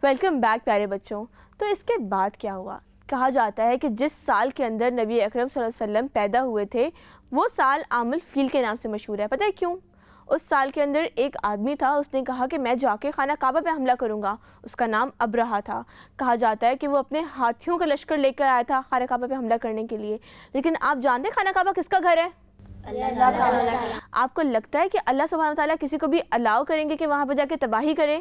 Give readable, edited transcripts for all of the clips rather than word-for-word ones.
Welcome back پیارے بچوں. تو اس کے بعد کیا ہوا؟ کہا جاتا ہے کہ جس سال کے اندر نبی اکرم صلی اللہ علیہ وسلم پیدا ہوئے تھے وہ سال عام الفیل کے نام سے مشہور ہے. پتہ ہے کیوں؟ اس سال کے اندر ایک آدمی تھا, اس نے کہا کہ میں جا کے خانہ کعبہ پہ حملہ کروں گا. اس کا نام ابرہہ تھا. کہا جاتا ہے کہ وہ اپنے ہاتھیوں کا لشکر لے کر آیا تھا خانہ کعبہ پہ حملہ کرنے کے لیے. لیکن آپ جانتے ہیں خانہ کعبہ کس کا گھر ہے؟ آپ کو لگتا ہے کہ اللہ سبحانہ وتعالیٰ کسی کو بھی الاؤ کریں گے کہ وہاں پہ جا کے تباہی کرے؟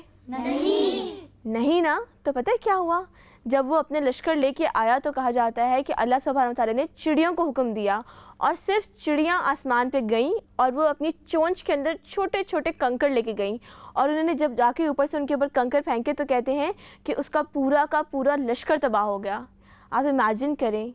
نہیں نا. تو پتہ ہے کیا ہوا؟ جب وہ اپنے لشکر لے کے آیا تو کہا جاتا ہے کہ اللہ سبحانہ وتعالیٰ نے چڑیوں کو حکم دیا اور صرف چڑیاں آسمان پہ گئیں اور وہ اپنی چونچ کے اندر چھوٹے چھوٹے کنکر لے کے گئیں, اور انہوں نے جب جا کے اوپر سے ان کے اوپر کنکر پھینکے تو کہتے ہیں کہ اس کا پورا لشکر تباہ ہو گیا. آپ امیجن کریں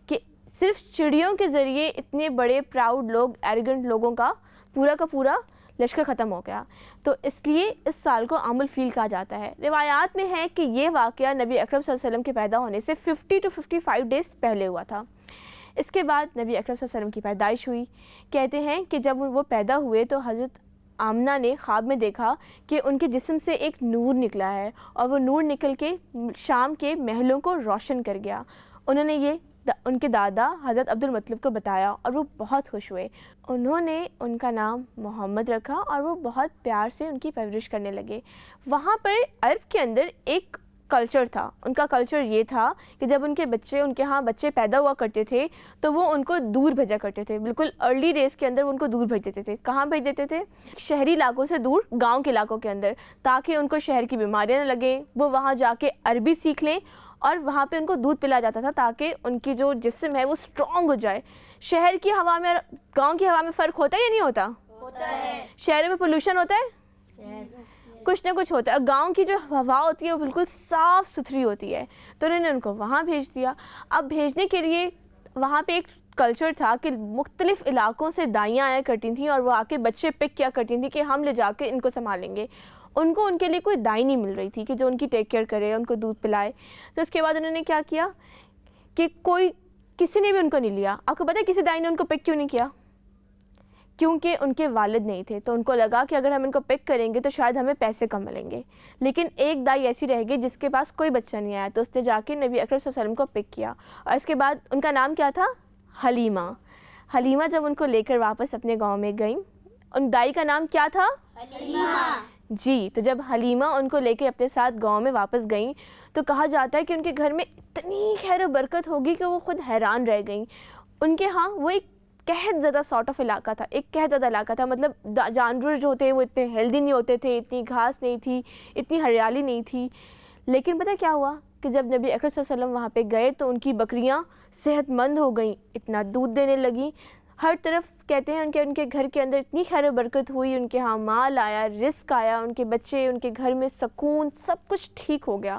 کہ صرف چڑیوں کے ذریعے اتنے بڑے پراؤڈ لوگ, ایروگنٹ لوگوں کا پورا لشکر ختم ہو گیا. تو اس لیے اس سال کو عام الفیل کہا جاتا ہے. روایات میں ہے کہ یہ واقعہ نبی اکرم صلی اللہ علیہ وسلم کے پیدا ہونے سے 50 to 55 ڈیز پہلے ہوا تھا. اس کے بعد نبی اکرم صلی اللہ علیہ وسلم کی پیدائش ہوئی. کہتے ہیں کہ جب وہ پیدا ہوئے تو حضرت آمنہ نے خواب میں دیکھا کہ ان کے جسم سے ایک نور نکلا ہے اور وہ نور نکل کے شام کے محلوں کو روشن کر گیا. انہوں نے یہ ان کے دادا حضرت عبد المطلب کو بتایا اور وہ بہت خوش ہوئے. انہوں نے ان کا نام محمد رکھا اور وہ بہت پیار سے ان کی پرورش کرنے لگے. وہاں پر عرب کے اندر ایک کلچر تھا. ان کا کلچر یہ تھا کہ جب ان کے ہاں بچے پیدا ہوا کرتے تھے تو وہ ان کو دور بھیجا کرتے تھے. بالکل ارلی ڈیز کے اندر وہ ان کو دور بھیج دیتے تھے. کہاں بھیج دیتے تھے؟ شہری علاقوں سے دور, گاؤں کے علاقوں کے اندر, تاکہ ان کو شہر کی بیماریاں نہ لگیں, وہ وہاں جا کے عربی سیکھ لیں, اور وہاں پہ ان کو دودھ پلایا جاتا تھا تاکہ ان کی جو جسم ہے وہ اسٹرانگ ہو جائے. شہر کی ہوا میں گاؤں کی ہوا میں فرق ہوتا ہے یا نہیں ہوتا؟ شہروں میں پولوشن ہوتا ہے, کچھ نہ کچھ ہوتا ہے. گاؤں کی جو ہوا ہوتی ہے وہ بالکل صاف ستھری ہوتی ہے. تو انہوں نے ان کو وہاں بھیج دیا. اب بھیجنے کے لیے وہاں پہ ایک کلچر تھا کہ مختلف علاقوں سے دائیاں آیا کرتی تھیں اور وہ آ کے بچے پک کیا کرتی تھیں کہ ہم لے جا کے ان کو سنبھالیں گے. ان کو ان کے لیے کوئی دائی نہیں مل رہی تھی کہ جو ان کی ٹیک کیئر کرے, ان کو دودھ پلائے. تو اس کے بعد انہوں نے کیا کیا کہ کسی نے بھی ان کو نہیں لیا. آپ کو پتہ ہے کسی دائی نے ان کو پک کیوں نہیں کیا؟ کیونکہ ان کے والد نہیں تھے. تو ان کو لگا کہ اگر ہم ان کو پک کریں گے تو شاید ہمیں پیسے کم ملیں گے. لیکن ایک دائی ایسی رہ گئی جس کے پاس کوئی بچہ نہیں آیا, تو اس نے جا کے نبی اکرم صلی اللہ علیہ وسلم کو پک کیا. اور اس کے بعد ان کا نام کیا تھا؟ حلیمہ. حلیمہ جب ان کو لے کر واپس اپنے گاؤں میں گئیں, ان دائی کا نام کیا تھا؟ حلیمہ. جی. تو جب حلیمہ ان کو لے کے اپنے ساتھ گاؤں میں واپس گئیں تو کہا جاتا ہے کہ ان کے گھر میں اتنی خیر و برکت ہوگی کہ وہ خود حیران رہ گئیں. ان کے ہاں وہ ایک قحط زدہ سارٹ آف علاقہ تھا, ایک قحط زدہ علاقہ تھا. مطلب جانور جو ہوتے وہ اتنے ہیلدی نہیں ہوتے تھے, اتنی گھاس نہیں تھی, اتنی ہریالی نہیں تھی. لیکن پتہ کیا ہوا کہ جب نبی اکرم صلی اللہ علیہ وسلم وہاں پہ گئے تو ان کی بکریاں صحت مند ہو گئیں, اتنا دودھ دینے لگیں. ہر طرف کہتے ہیں ان کے گھر کے اندر اتنی خیر و برکت ہوئی, ان کے ہاں مال آیا, رزق آیا, ان کے بچے, ان کے گھر میں سکون, سب کچھ ٹھیک ہو گیا.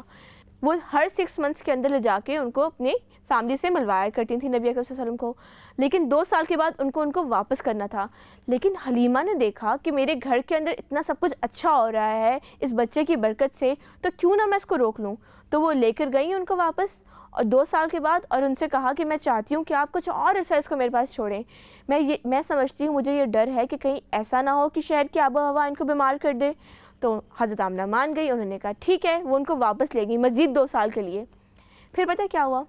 وہ ہر 6 منتھس کے اندر لے جا کے ان کو اپنے فیملی سے ملوایا کرتی تھیں نبی اکرم صلی اللہ علیہ وسلم کو. لیکن 2 سال کے بعد ان کو واپس کرنا تھا. لیکن حلیمہ نے دیکھا کہ میرے گھر کے اندر اتنا سب کچھ اچھا ہو رہا ہے اس بچے کی برکت سے, تو کیوں نہ میں اس کو روک لوں. تو وہ لے کر گئی ان کو واپس, اور 2 سال کے بعد, اور ان سے کہا کہ میں چاہتی ہوں کہ آپ کچھ اور عرصہ اس کو میرے پاس چھوڑیں. میں سمجھتی ہوں, مجھے یہ ڈر ہے کہ کہیں ایسا نہ ہو کہ شہر کی آب و ہوا ان کو بیمار کر دے. تو حضرت آمنہ مان گئی. انہوں نے کہا ٹھیک ہے. وہ ان کو واپس لے گئی مزید 2 سال کے لیے. پھر پتہ کیا ہوا؟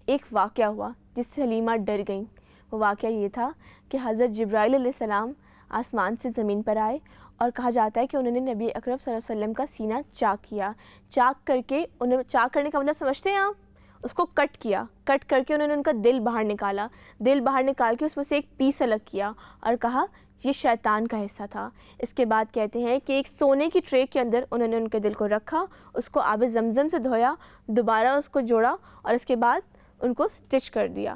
ایک واقعہ ہوا جس سے حلیمہ ڈر گئیں. وہ واقعہ یہ تھا کہ حضرت جبرائیل علیہ السلام آسمان سے زمین پر آئے, اور کہا جاتا ہے کہ انہوں نے نبی اکرم صلی اللہ علیہ وسلم کا سینہ چاک کیا. چاک کر کے چاک کرنے کا مطلب سمجھتے ہیں آپ؟ اس کو کٹ کیا. کٹ کر کے انہوں نے ان کا دل باہر نکالا. دل باہر نکال کے اس میں سے ایک پیس الگ کیا اور کہا یہ شیطان کا حصہ تھا. اس کے بعد کہتے ہیں کہ ایک سونے کی ٹرے کے اندر انہوں نے ان کے دل کو رکھا, اس کو آب زمزم سے دھویا, دوبارہ اس کو جوڑا, اور اس کے بعد ان کو سٹچ کر دیا.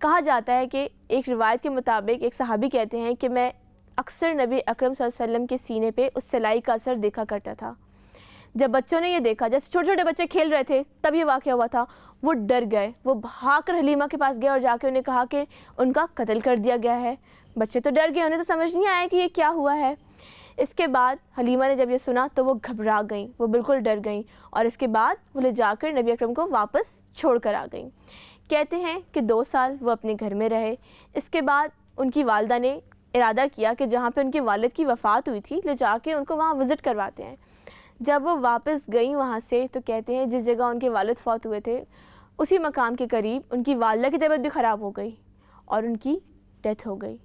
کہا جاتا ہے کہ ایک روایت کے مطابق ایک صحابی کہتے ہیں کہ میں اکثر نبی اکرم صلی اللہ علیہ وسلم کے سینے پہ اس سلائی کا اثر دیکھا کرتا تھا. جب بچوں نے یہ دیکھا, جیسے چھوٹے چھوٹے بچے کھیل رہے تھے تب یہ واقعہ ہوا تھا, وہ ڈر گئے. وہ بھاگ کر حلیمہ کے پاس گئے اور جا کے انہیں کہا کہ ان کا قتل کر دیا گیا ہے. بچے تو ڈر گئے, انہیں تو سمجھ نہیں آیا کہ یہ کیا ہوا ہے. اس کے بعد حلیمہ نے جب یہ سنا تو وہ گھبرا گئیں, وہ بالکل ڈر گئیں, اور اس کے بعد وہ لے جا کر نبی اکرم کو واپس چھوڑ کر آ گئیں. کہتے ہیں کہ 2 سال وہ اپنے گھر میں رہے. اس کے بعد ان کی والدہ نے ارادہ کیا کہ جہاں پہ ان کے والد کی وفات ہوئی تھی لے جا کے ان کو وہاں وزٹ کرواتے ہیں. جب وہ واپس گئیں وہاں سے تو کہتے ہیں جس جگہ ان کے والد فوت ہوئے تھے اسی مقام کے قریب ان کی والدہ کی طبیعت بھی خراب ہو گئی اور ان کی ڈیتھ ہو گئی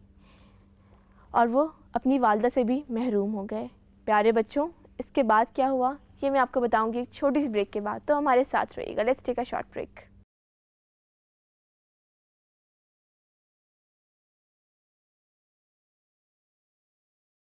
اور وہ اپنی والدہ سے بھی محروم ہو گئے۔ پیارے بچوں، اس کے بعد کیا ہوا یہ میں آپ کو بتاؤں گی ایک چھوٹی سی بریک کے بعد، تو ہمارے ساتھ رہیے گا۔ Let's take a short break.